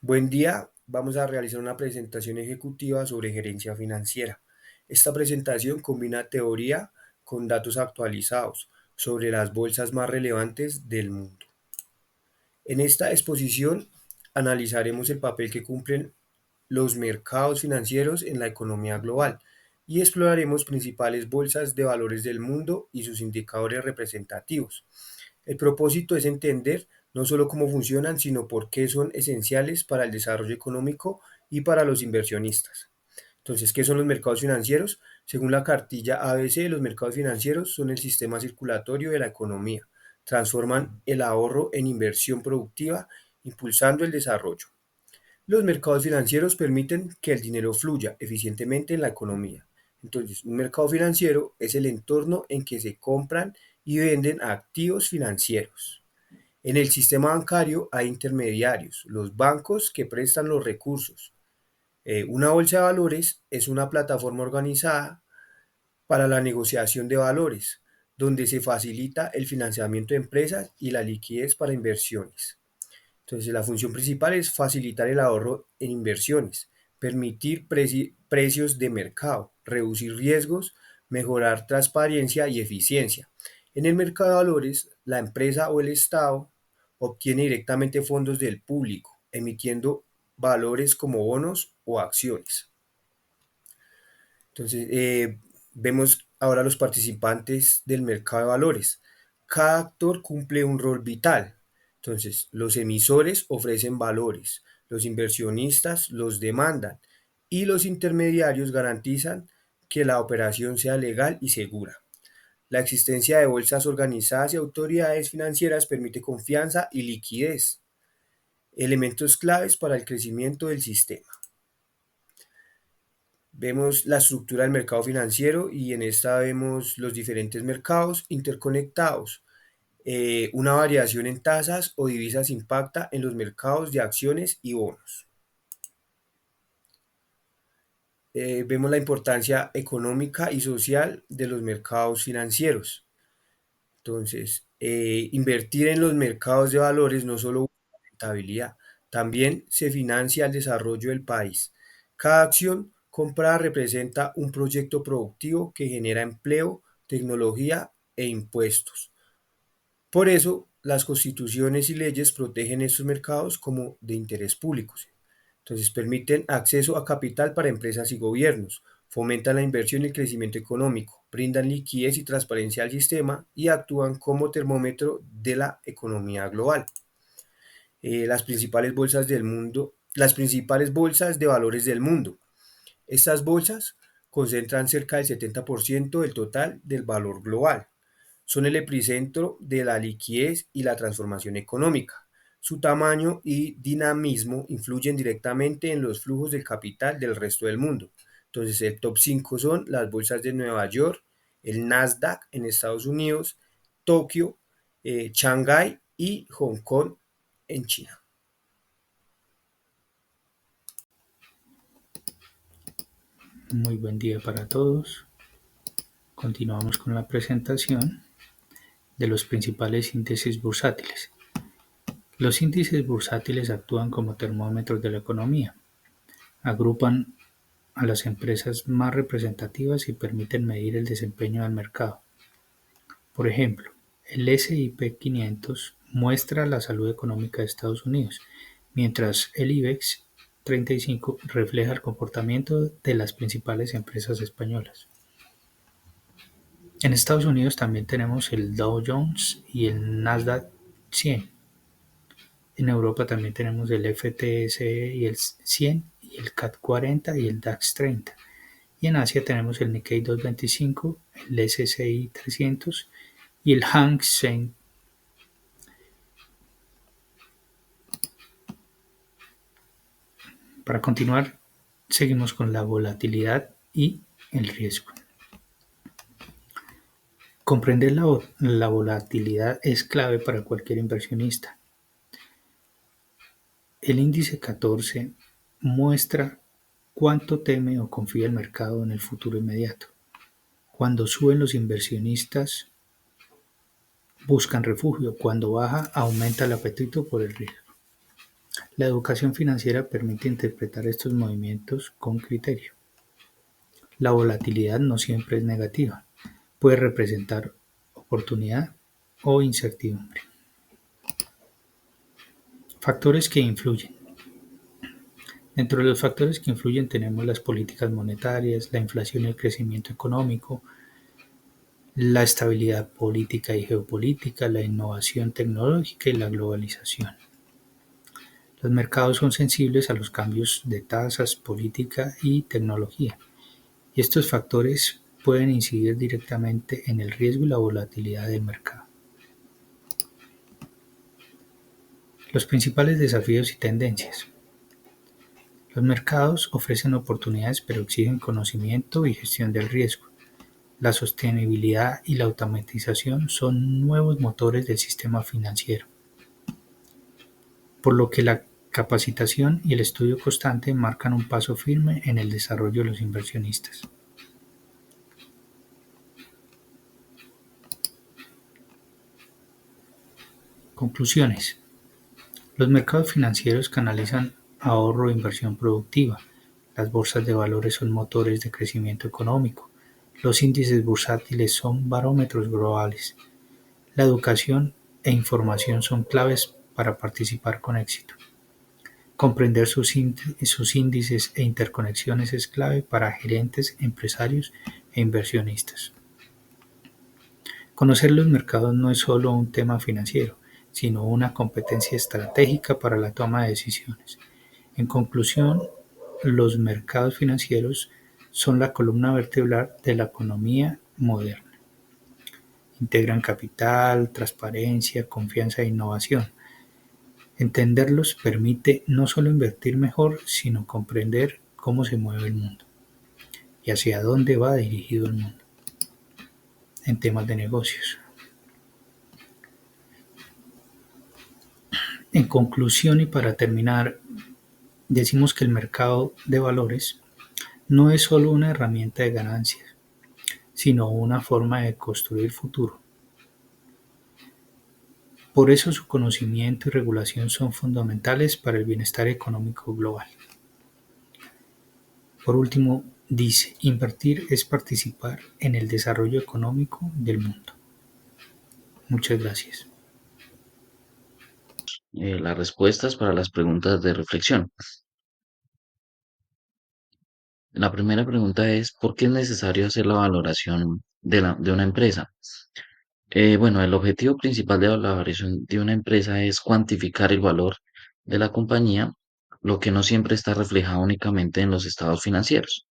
Buen día, vamos a realizar una presentación ejecutiva sobre gerencia financiera. Esta presentación combina teoría con datos actualizados sobre las bolsas más relevantes del mundo. En esta exposición analizaremos el papel que cumplen los mercados financieros en la economía global y exploraremos principales bolsas de valores del mundo y sus indicadores representativos. El propósito es entender no solo cómo funcionan, sino por qué son esenciales para el desarrollo económico y para los inversionistas. Entonces, ¿qué son los mercados financieros? Según la cartilla ABC, los mercados financieros son el sistema circulatorio de la economía. Transforman el ahorro en inversión productiva, impulsando el desarrollo. Los mercados financieros permiten que el dinero fluya eficientemente en la economía. Entonces, un mercado financiero es el entorno en que se compran y venden activos financieros. En el sistema bancario hay intermediarios, los bancos que prestan los recursos. Una bolsa de valores es una plataforma organizada para la negociación de valores, donde se facilita el financiamiento de empresas y la liquidez para inversiones. Entonces, la función principal es facilitar el ahorro en inversiones, permitir precios de mercado, reducir riesgos, mejorar transparencia y eficiencia. En el mercado de valores, la empresa o el Estado obtiene directamente fondos del público, emitiendo valores como bonos o acciones. Entonces, vemos ahora los participantes del mercado de valores. Cada actor cumple un rol vital. Entonces, los emisores ofrecen valores, los inversionistas los demandan y los intermediarios garantizan que la operación sea legal y segura. La existencia de bolsas organizadas y autoridades financieras permite confianza y liquidez, elementos claves para el crecimiento del sistema. Vemos la estructura del mercado financiero y en esta vemos los diferentes mercados interconectados. Una variación en tasas o divisas impacta en los mercados de acciones y bonos. Vemos la importancia económica y social de los mercados financieros. Entonces, invertir en los mercados de valores no solo busca rentabilidad, también se financia el desarrollo del país. Cada acción comprada representa un proyecto productivo que genera empleo, tecnología e impuestos. Por eso, las constituciones y leyes protegen estos mercados como de interés público. ¿Sí? Entonces, permiten acceso a capital para empresas y gobiernos, fomentan la inversión y el crecimiento económico, brindan liquidez y transparencia al sistema y actúan como termómetro de la economía global. Las principales bolsas del mundo, las principales bolsas de valores del mundo. Estas bolsas concentran cerca del 70% del total del valor global. Son el epicentro de la liquidez y la transformación económica. Su tamaño y dinamismo influyen directamente en los flujos de capital del resto del mundo. Entonces, el top 5 son las bolsas de Nueva York, el Nasdaq en Estados Unidos, Tokio, Shanghái y Hong Kong en China. Muy buen día para todos. Continuamos con la presentación de los principales índices bursátiles. Los índices bursátiles actúan como termómetros de la economía. Agrupan a las empresas más representativas y permiten medir el desempeño del mercado. Por ejemplo, el S&P 500 muestra la salud económica de Estados Unidos, mientras el IBEX 35 refleja el comportamiento de las principales empresas españolas. En Estados Unidos también tenemos el Dow Jones y el Nasdaq 100. En Europa también tenemos el FTSE y el 100 y el CAC 40 y el DAX 30. Y en Asia tenemos el Nikkei 225, el SSI 300 y el Hang Seng. Para continuar, seguimos con la volatilidad y el riesgo. Comprender la volatilidad es clave para cualquier inversionista. El índice 14 muestra cuánto teme o confía el mercado en el futuro inmediato. Cuando suben los inversionistas buscan refugio, cuando baja aumenta el apetito por el riesgo. La educación financiera permite interpretar estos movimientos con criterio. La volatilidad no siempre es negativa, puede representar oportunidad o incertidumbre. Factores que influyen. Dentro de los factores que influyen tenemos las políticas monetarias, la inflación y el crecimiento económico, la estabilidad política y geopolítica, la innovación tecnológica y la globalización. Los mercados son sensibles a los cambios de tasas, política y tecnología, y estos factores pueden incidir directamente en el riesgo y la volatilidad del mercado. Los principales desafíos y tendencias. Los mercados ofrecen oportunidades pero exigen conocimiento y gestión del riesgo. La sostenibilidad y la automatización son nuevos motores del sistema financiero, por lo que la capacitación y el estudio constante marcan un paso firme en el desarrollo de los inversionistas. Conclusiones. Los mercados financieros canalizan ahorro e inversión productiva. Las bolsas de valores son motores de crecimiento económico. Los índices bursátiles son barómetros globales. La educación e información son claves para participar con éxito. Comprender sus índices e interconexiones es clave para gerentes, empresarios e inversionistas. Conocer los mercados no es solo un tema financiero, sino una competencia estratégica para la toma de decisiones. En conclusión, los mercados financieros son la columna vertebral de la economía moderna. Integran capital, transparencia, confianza e innovación. Entenderlos permite no solo invertir mejor, sino comprender cómo se mueve el mundo y hacia dónde va dirigido el mundo en temas de negocios. En conclusión y para terminar, decimos que el mercado de valores no es solo una herramienta de ganancias, sino una forma de construir futuro. Por eso su conocimiento y regulación son fundamentales para el bienestar económico global. Por último, dice, invertir es participar en el desarrollo económico del mundo. Muchas gracias. Las respuestas para las preguntas de reflexión. La primera pregunta es, ¿por qué es necesario hacer la valoración de una empresa? Bueno, el objetivo principal de la valoración de una empresa es cuantificar el valor de la compañía, lo que no siempre está reflejado únicamente en los estados financieros.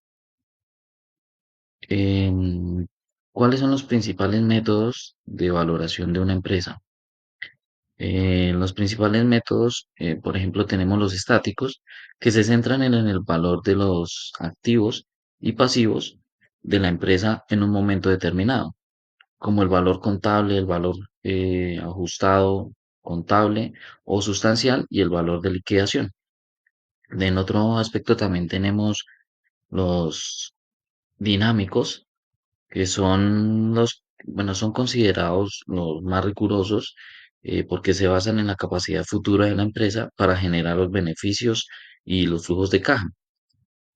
Em, ¿Cuáles son los principales métodos de valoración de una empresa? Los principales métodos, por ejemplo, tenemos los estáticos, que se centran en el valor de los activos y pasivos de la empresa en un momento determinado, como el valor contable, el valor ajustado contable o sustancial y el valor de liquidación. En otro aspecto también tenemos los dinámicos, que son bueno, son considerados los más rigurosos porque se basan en la capacidad futura de la empresa para generar los beneficios y los flujos de caja,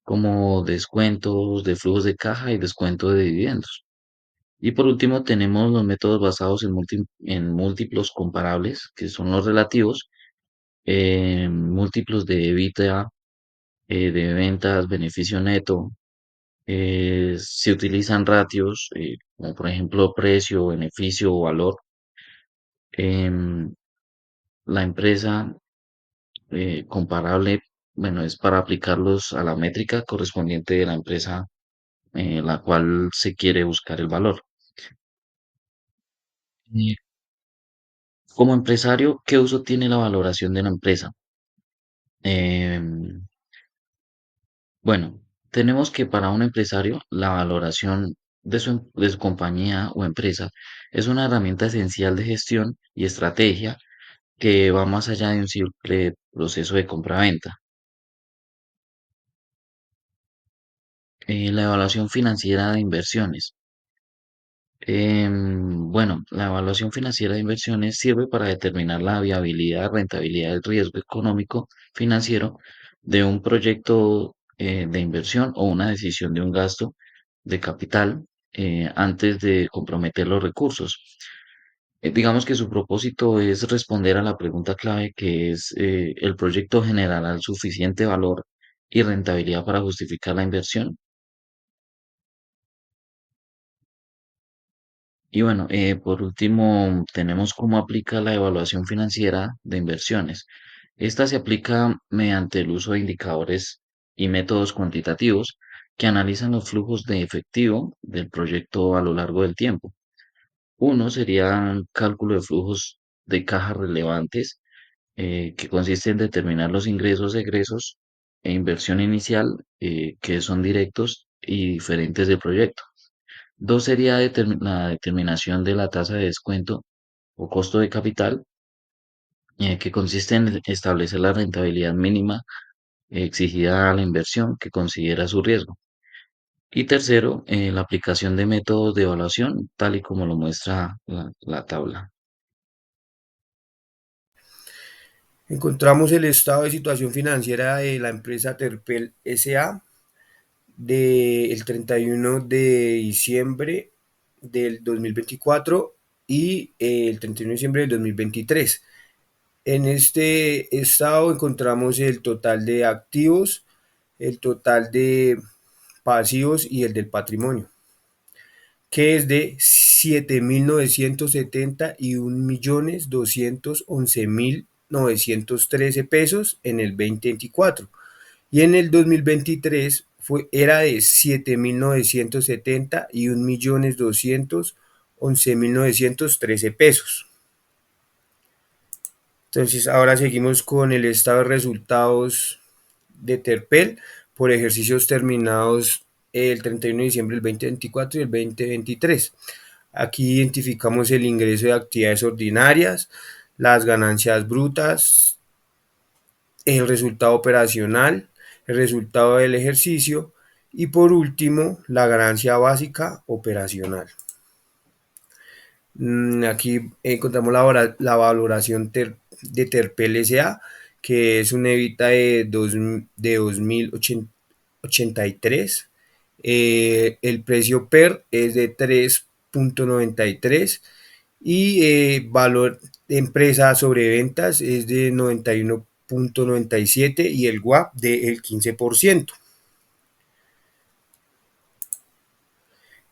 como descuentos de flujos de caja y descuento de dividendos. Y por último, tenemos los métodos basados en múltiplos comparables, que son los relativos, múltiplos de EBITDA, de ventas, beneficio neto, se utilizan ratios, como por ejemplo precio, beneficio o valor. Em, la empresa comparable, bueno, es para aplicarlos a la métrica correspondiente de la empresa la cual se quiere buscar el valor. Y como empresario, ¿qué uso tiene la valoración de una empresa? Em, bueno, tenemos que para un empresario la valoración de su compañía o empresa es una herramienta esencial de gestión y estrategia que va más allá de un simple proceso de compra-venta. La evaluación financiera de inversiones. Bueno, la evaluación financiera de inversiones sirve para determinar la viabilidad, rentabilidad, el riesgo económico financiero de un proyecto de inversión o una decisión de un gasto de capital antes de comprometer los recursos. Digamos que su propósito es responder a la pregunta clave que es, ¿el proyecto generará el suficiente valor y rentabilidad para justificar la inversión? Y bueno, por último, tenemos cómo aplica la evaluación financiera de inversiones. Esta se aplica mediante el uso de indicadores y métodos cuantitativos que analizan los flujos de efectivo del proyecto a lo largo del tiempo. Uno sería cálculo de flujos de caja relevantes, que consiste en determinar los ingresos, egresos e inversión inicial, que son directos y diferentes del proyecto. Dos sería la determinación de la tasa de descuento o costo de capital, que consiste en establecer la rentabilidad mínima exigida a la inversión que considera su riesgo. Y tercero, la aplicación de métodos de evaluación, tal y como lo muestra la tabla. Encontramos el estado de situación financiera de la empresa Terpel S.A. del 31 de diciembre del 2024 y el 31 de diciembre del 2023. En este estado encontramos el total de activos, el total de pasivos y el del patrimonio, que es de 7.970 y 1.211.913 pesos en el 2024. Y en el 2023 era de 7.970 y 1.211.913 pesos. Entonces ahora seguimos con el estado de resultados de Terpel por ejercicios terminados el 31 de diciembre del 2024 y el 2023. Aquí identificamos el ingreso de actividades ordinarias, las ganancias brutas, el resultado operacional, el resultado del ejercicio y por último la ganancia básica operacional. Aquí encontramos la valoración de Terpel S.A., que es una EBITDA de 2.083. El precio PER es de 3.93 y valor de empresa sobre ventas es de 91.97 y el WAP del 15%.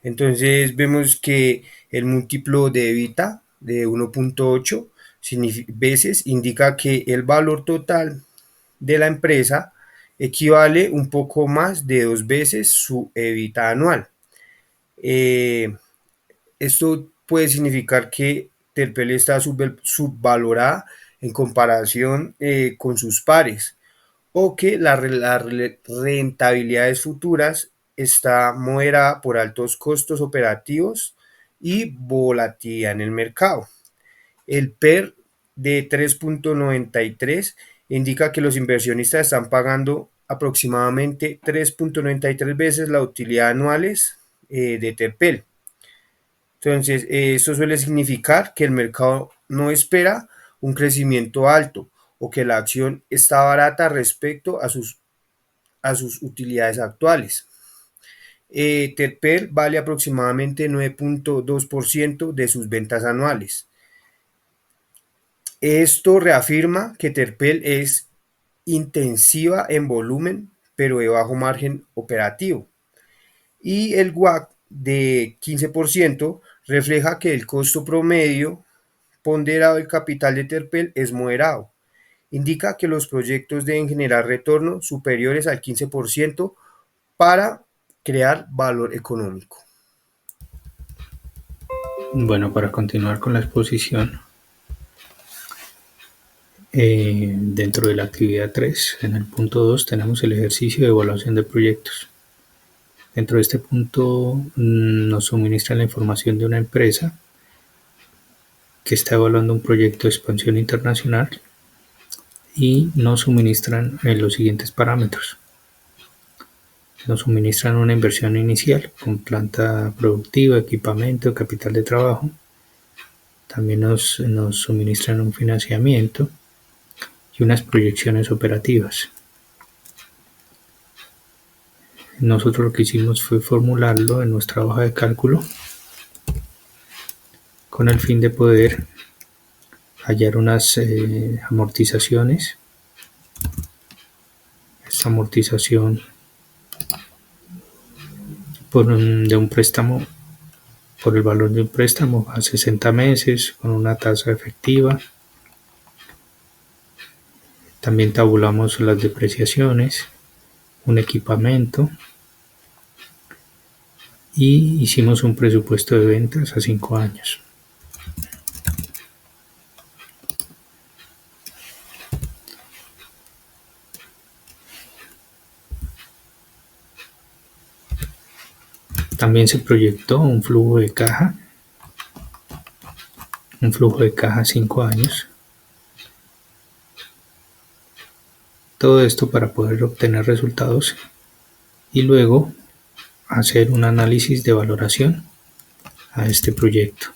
Entonces vemos que el múltiplo de EBITDA de 1.8 veces indica que el valor total de la empresa equivale un poco más de 2 veces su EBITDA anual. Esto puede significar que Terpel está subvalorada en comparación con sus pares o que las rentabilidades futuras está moderada por altos costos operativos y volatilidad en el mercado. El PER de 3.93 indica que los inversionistas están pagando aproximadamente 3.93 veces la utilidad anuales de Terpel. Entonces, esto suele significar que el mercado no espera un crecimiento alto o que la acción está barata respecto a sus utilidades actuales. Terpel vale aproximadamente 9.2% de sus ventas anuales. Esto reafirma que Terpel es intensiva en volumen, pero de bajo margen operativo. Y el WACC de 15% refleja que el costo promedio ponderado del capital de Terpel es moderado. Indica que los proyectos deben generar retornos superiores al 15% para crear valor económico. Bueno, para continuar con la exposición, dentro de la actividad 3, en el punto 2, tenemos el ejercicio de evaluación de proyectos. Dentro de este punto nos suministra la información de una empresa que está evaluando un proyecto de expansión internacional y nos suministran los siguientes parámetros. nos suministran una inversión inicial con planta productiva, equipamiento, capital de trabajo. También nos suministran un financiamiento y unas proyecciones operativas. Nosotros lo que hicimos fue formularlo en nuestra hoja de cálculo con el fin de poder hallar unas amortizaciones. Esta amortización de un préstamo, por el valor de un préstamo a 60 meses con una tasa efectiva. También tabulamos las depreciaciones, un equipamiento y hicimos un presupuesto de ventas a 5 años. También se proyectó un flujo de caja a 5 años. Todo esto para poder obtener resultados y luego hacer un análisis de valoración a este proyecto.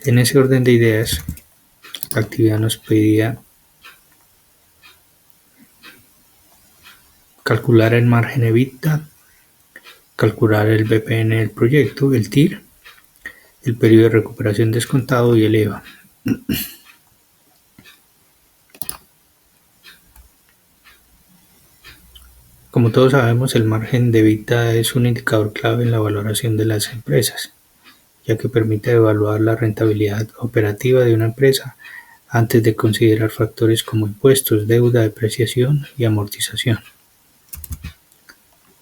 En ese orden de ideas, la actividad nos pedía calcular el margen EBITDA, calcular el BPN del proyecto, el TIR, el periodo de recuperación descontado y el EVA. Como todos sabemos, el margen de EBITDA es un indicador clave en la valoración de las empresas, ya que permite evaluar la rentabilidad operativa de una empresa antes de considerar factores como impuestos, deuda, depreciación y amortización.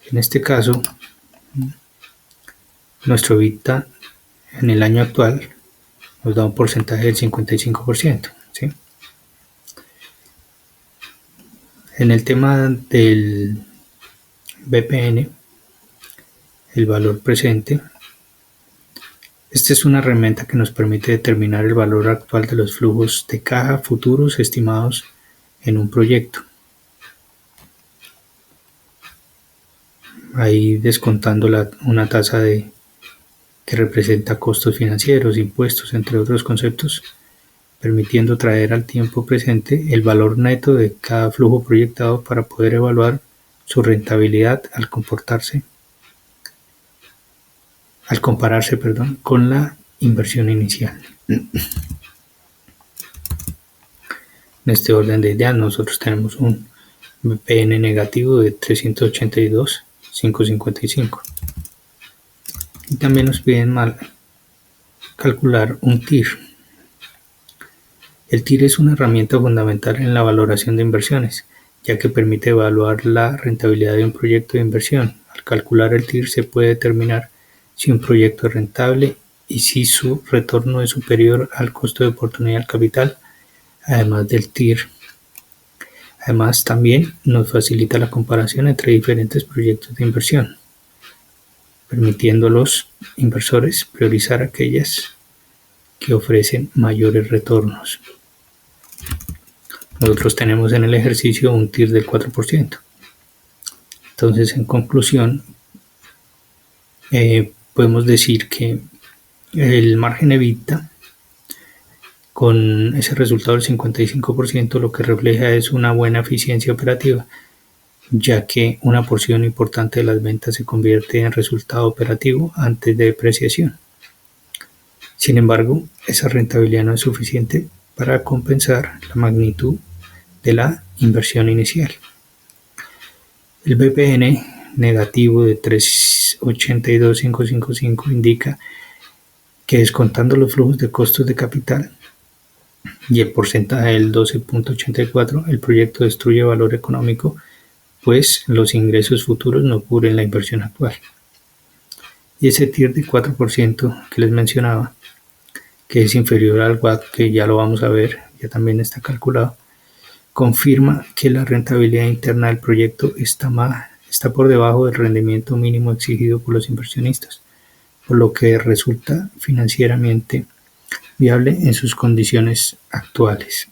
En este caso, nuestro EBITDA en el año actual nos da un porcentaje del 55%. ¿Sí? En el tema del BPN, el valor presente, esta es una herramienta que nos permite determinar el valor actual de los flujos de caja futuros estimados en un proyecto. Ahí descontando una tasa que representa costos financieros, impuestos, entre otros conceptos, permitiendo traer al tiempo presente el valor neto de cada flujo proyectado para poder evaluar su rentabilidad al compararse con la inversión inicial. En este orden de ideas, nosotros tenemos un BPN negativo de 382.555 y también nos piden calcular un TIR. El TIR es una herramienta fundamental en la valoración de inversiones, ya que permite evaluar la rentabilidad de un proyecto de inversión. Al calcular el TIR se puede determinar si un proyecto es rentable y si su retorno es superior al costo de oportunidad del capital, además del TIR. Además, también nos facilita la comparación entre diferentes proyectos de inversión, permitiendo a los inversores priorizar aquellas que ofrecen mayores retornos. Nosotros tenemos en el ejercicio un TIR del 4%. Entonces, en conclusión, podemos decir que el margen EBITDA con ese resultado del 55% lo que refleja es una buena eficiencia operativa, ya que una porción importante de las ventas se convierte en resultado operativo antes de depreciación. Sin embargo, esa rentabilidad no es suficiente para compensar la magnitud de la inversión inicial. El BPN negativo de 382.555 indica que descontando los flujos de costos de capital y el porcentaje del 12.84, el proyecto destruye valor económico, pues los ingresos futuros no cubren la inversión actual. Y ese TIR de 4% que les mencionaba, que es inferior al WACC, que ya lo vamos a ver, ya también está calculado, confirma que la rentabilidad interna del proyecto está por debajo del rendimiento mínimo exigido por los inversionistas, por lo que resulta financieramente viable en sus condiciones actuales.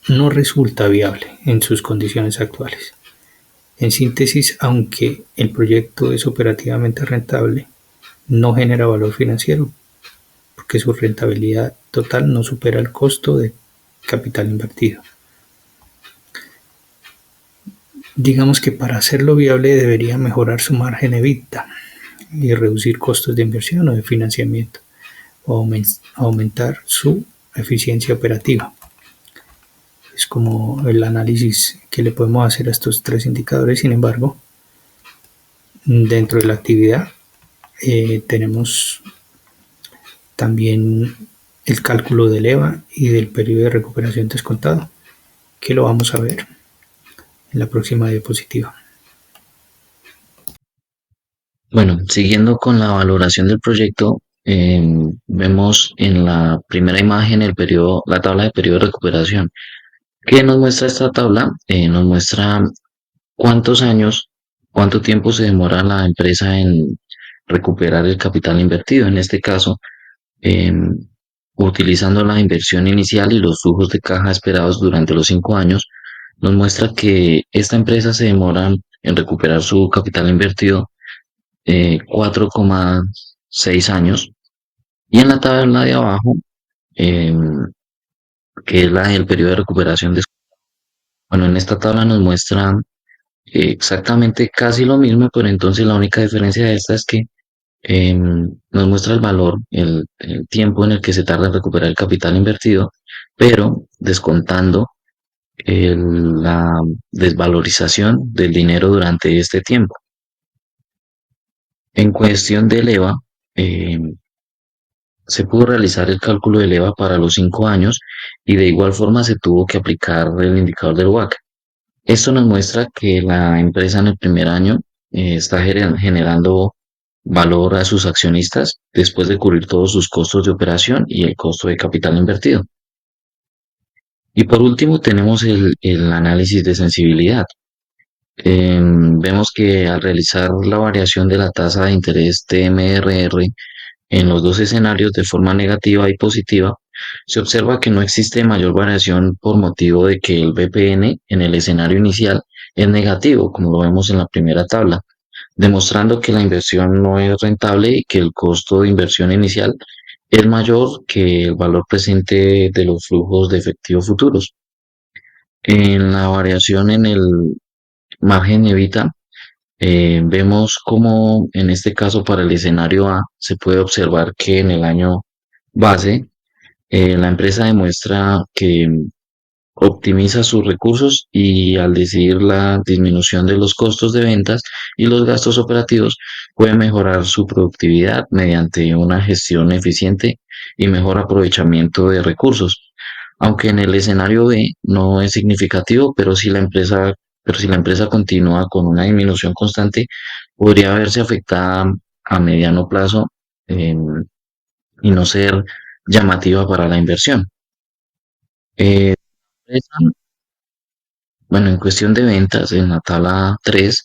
no resulta viable en sus condiciones actuales. En síntesis, aunque el proyecto es operativamente rentable, no genera valor financiero porque su rentabilidad total no supera el costo de capital invertido. Digamos que para hacerlo viable debería mejorar su margen EBITDA y reducir costos de inversión o de financiamiento o aumentar su eficiencia operativa. Es como el análisis que le podemos hacer a estos tres indicadores. Sin embargo, dentro de la actividad tenemos también el cálculo del EVA y del periodo de recuperación descontado, que lo vamos a ver en la próxima diapositiva. Bueno, siguiendo con la valoración del proyecto, vemos en la primera imagen la tabla de periodo de recuperación. ¿Qué nos muestra esta tabla? Nos muestra cuántos años, cuánto tiempo se demora la empresa en recuperar el capital invertido. En este caso, em, utilizando la inversión inicial y los flujos de caja esperados durante los 5 años, nos muestra que esta empresa se demora en recuperar su capital invertido 4,6 años. Y en la tabla de abajo, em, que es la del periodo de recuperación, bueno, en esta tabla nos muestra exactamente casi lo mismo, pero entonces la única diferencia de esta es que nos muestra el valor, el tiempo en el que se tarda en recuperar el capital invertido, pero descontando la desvalorización del dinero durante este tiempo. En cuestión del EVA, se pudo realizar el cálculo del EVA para los 5 años y de igual forma se tuvo que aplicar el indicador del WACC. Esto nos muestra que la empresa en el primer año está generando valor a sus accionistas después de cubrir todos sus costos de operación y el costo de capital invertido. Y por último tenemos el análisis de sensibilidad. Vemos que al realizar la variación de la tasa de interés TMRR en los dos escenarios de forma negativa y positiva, se observa que no existe mayor variación por motivo de que el BPN en el escenario inicial es negativo, como lo vemos en la primera tabla, demostrando que la inversión no es rentable y que el costo de inversión inicial es mayor que el valor presente de los flujos de efectivo futuros. En la variación en el margen evita, vemos como en este caso para el escenario A se puede observar que en el año base la empresa demuestra que optimiza sus recursos y al decidir la disminución de los costos de ventas y los gastos operativos puede mejorar su productividad mediante una gestión eficiente y mejor aprovechamiento de recursos. Aunque en el escenario B no es significativo, pero si la empresa continúa con una disminución constante, podría verse afectada a mediano plazo y no ser llamativa para la inversión. Eh, Bueno, en cuestión de ventas, en la tabla 3,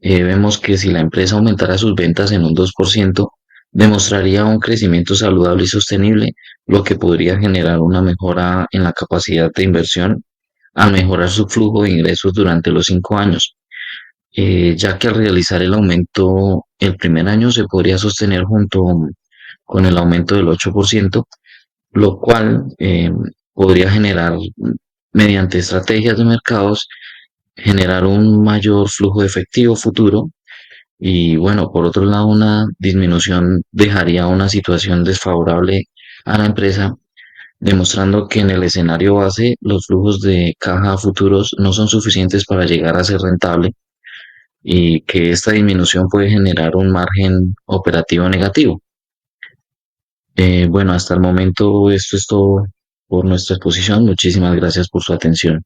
vemos que si la empresa aumentara sus ventas en un 2%, demostraría un crecimiento saludable y sostenible, lo que podría generar una mejora en la capacidad de inversión al mejorar su flujo de ingresos durante los 5 años, ya que al realizar el aumento el primer año se podría sostener junto con el aumento del 8%, lo cual podría generar, mediante estrategias de mercados, generar un mayor flujo de efectivo futuro y bueno, por otro lado, una disminución dejaría una situación desfavorable a la empresa, demostrando que en el escenario base los flujos de caja futuros no son suficientes para llegar a ser rentable y que esta disminución puede generar un margen operativo negativo. Bueno, hasta el momento esto es todo por nuestra exposición. Muchísimas gracias por su atención.